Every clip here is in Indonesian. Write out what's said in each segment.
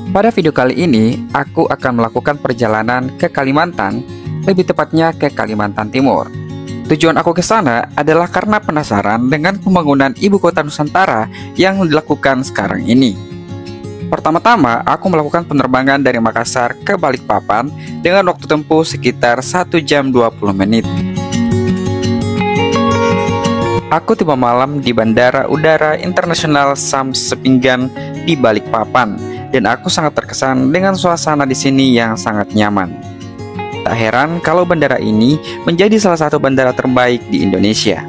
Pada video kali ini, aku akan melakukan perjalanan ke Kalimantan, lebih tepatnya ke Kalimantan Timur. Tujuan aku ke sana adalah karena penasaran dengan pembangunan ibu kota Nusantara yang dilakukan sekarang ini. Pertama-tama, aku melakukan penerbangan dari Makassar ke Balikpapan dengan waktu tempuh sekitar 1 jam 20 menit. Aku tiba malam di Bandara Udara Internasional Sam Sepinggan di Balikpapan. Dan aku sangat terkesan dengan suasana di sini yang sangat nyaman. Tak heran kalau bandara ini menjadi salah satu bandara terbaik di Indonesia.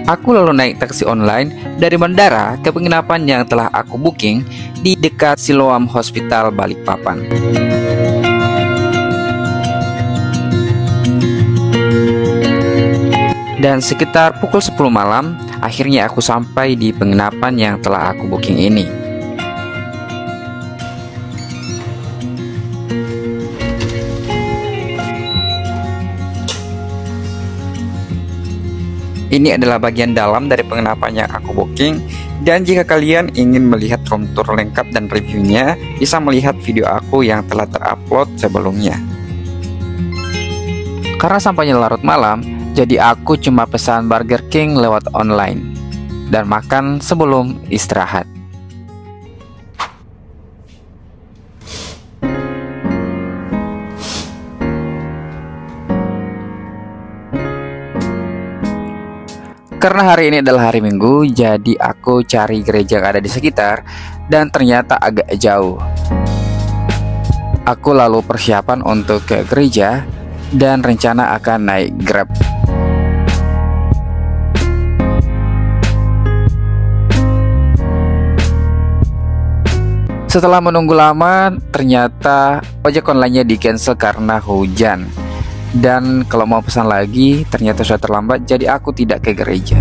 Aku lalu naik taksi online dari bandara ke penginapan yang telah aku booking di dekat Siloam Hospital Balikpapan. Dan sekitar pukul 10 malam, akhirnya aku sampai di penginapan yang telah aku booking ini. Ini adalah bagian dalam dari penginapan yang aku booking. Dan jika kalian ingin melihat room tour lengkap dan reviewnya, bisa melihat video aku yang telah terupload sebelumnya. Karena sampainya larut malam, jadi aku cuma pesan Burger King lewat online dan makan sebelum istirahat. Karena hari ini adalah hari Minggu, jadi aku cari gereja yang ada di sekitar dan ternyata agak jauh. Aku lalu persiapan untuk ke gereja dan rencana akan naik Grab. Setelah menunggu lama, ternyata ojek online-nya di-cancel karena hujan. Dan kalau mau pesan lagi, ternyata sudah terlambat, jadi aku tidak ke gereja.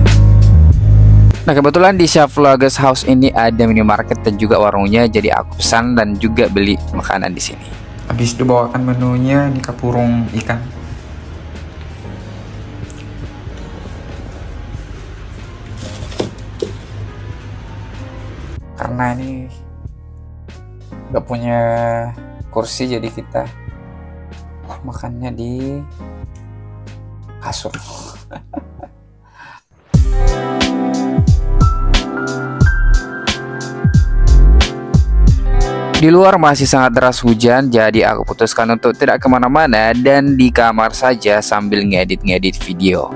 Nah, kebetulan di Syafvloggers House ini ada minimarket dan juga warungnya, jadi aku pesan dan juga beli makanan di sini. Habis itu bawakan menunya di kapurung ikan. Karena ini nggak punya kursi, jadi kita makannya di kasur. Di luar masih sangat deras hujan, jadi aku putuskan untuk tidak kemana-mana dan di kamar saja sambil ngedit-ngedit video.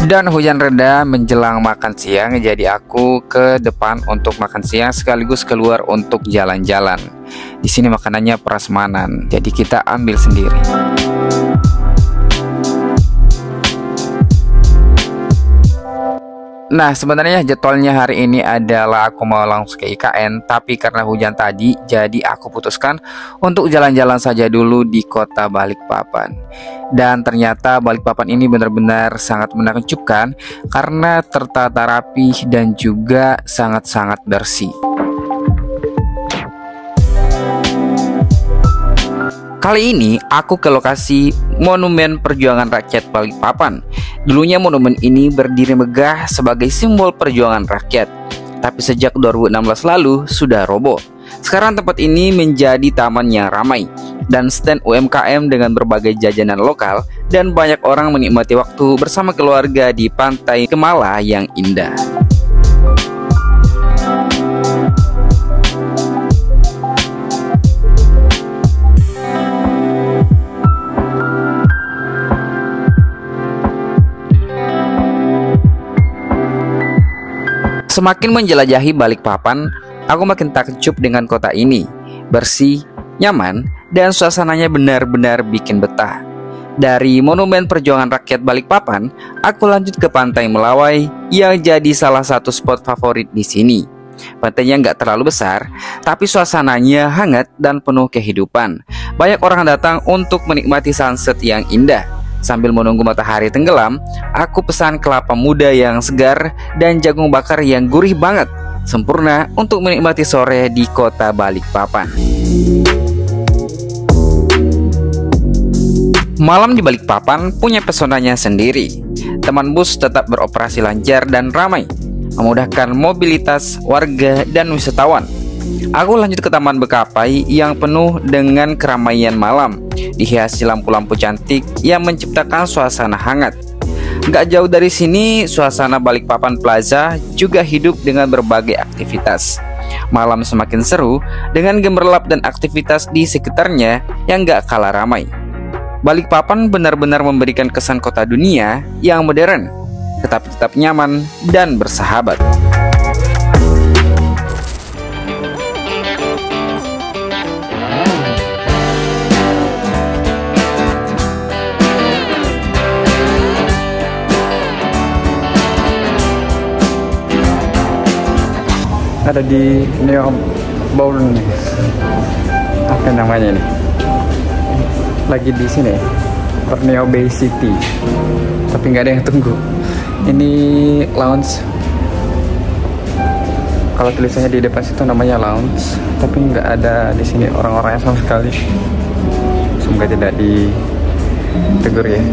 Dan hujan reda menjelang makan siang, jadi aku ke depan untuk makan siang sekaligus keluar untuk jalan-jalan. Di sini makanannya prasmanan, jadi kita ambil sendiri. Nah, sebenarnya jadwalnya hari ini adalah aku mau langsung ke IKN, tapi karena hujan tadi, jadi aku putuskan untuk jalan-jalan saja dulu di kota Balikpapan. Dan ternyata Balikpapan ini benar-benar sangat menakjubkan karena tertata rapi dan juga sangat-sangat bersih. Kali ini aku ke lokasi Monumen Perjuangan Rakyat Balikpapan. Dulunya monumen ini berdiri megah sebagai simbol perjuangan rakyat, tapi sejak 2016 lalu sudah roboh. Sekarang tempat ini menjadi taman yang ramai dan stand UMKM dengan berbagai jajanan lokal, dan banyak orang menikmati waktu bersama keluarga di Pantai Kemala yang indah. Semakin menjelajahi Balikpapan, aku makin takjub dengan kota ini. Bersih, nyaman, dan suasananya benar-benar bikin betah. Dari Monumen Perjuangan Rakyat Balikpapan, aku lanjut ke Pantai Melawai yang jadi salah satu spot favorit di sini. Pantainya nggak terlalu besar, tapi suasananya hangat dan penuh kehidupan. Banyak orang datang untuk menikmati sunset yang indah. Sambil menunggu matahari tenggelam, aku pesan kelapa muda yang segar dan jagung bakar yang gurih banget. Sempurna untuk menikmati sore di kota Balikpapan. Malam di Balikpapan punya pesonanya sendiri. Teman bus tetap beroperasi lancar dan ramai. memudahkan mobilitas warga dan wisatawan. Aku lanjut ke Taman Bekapai yang penuh dengan keramaian malam, dihiasi lampu-lampu cantik yang menciptakan suasana hangat. Gak jauh dari sini, suasana Balikpapan Plaza juga hidup dengan berbagai aktivitas. Malam semakin seru dengan gemerlap dan aktivitas di sekitarnya yang gak kalah ramai. Balikpapan benar-benar memberikan kesan kota dunia yang modern, tetapi tetap nyaman dan bersahabat. Ada di Neo Bowl nih. Apa namanya nih? Lagi di sini, Neo Bay City. Tapi nggak ada yang tunggu. Ini lounge. Kalau tulisannya di depan situ namanya lounge, tapi nggak ada di sini orang-orangnya sama sekali. Semoga tidak ditegur ya.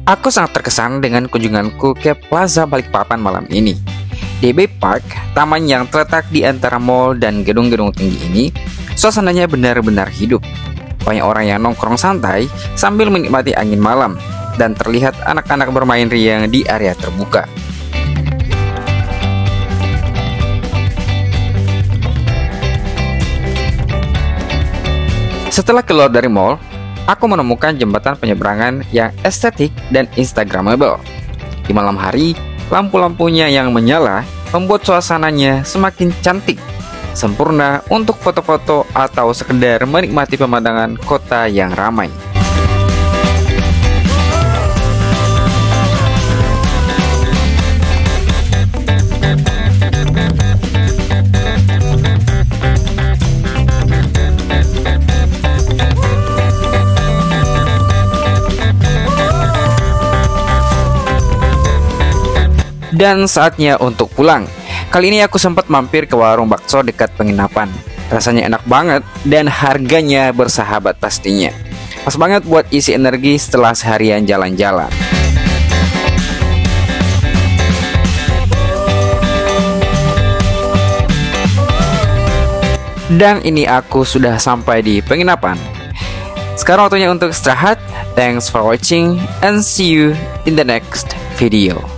Aku sangat terkesan dengan kunjunganku ke Plaza Balikpapan malam ini. DB Park, taman yang terletak di antara mall dan gedung-gedung tinggi ini, suasananya benar-benar hidup. Banyak orang yang nongkrong santai sambil menikmati angin malam, dan terlihat anak-anak bermain riang di area terbuka. Setelah keluar dari mall, aku menemukan jembatan penyeberangan yang estetik dan instagramable. Di malam hari, lampu-lampunya yang menyala membuat suasananya semakin cantik, sempurna untuk foto-foto atau sekedar menikmati pemandangan kota yang ramai. Dan saatnya untuk pulang. Kali ini aku sempat mampir ke warung bakso dekat penginapan. Rasanya enak banget dan harganya bersahabat pastinya. Pas banget buat isi energi setelah seharian jalan-jalan. Dan ini aku sudah sampai di penginapan. Sekarang waktunya untuk istirahat. Thanks for watching and see you in the next video.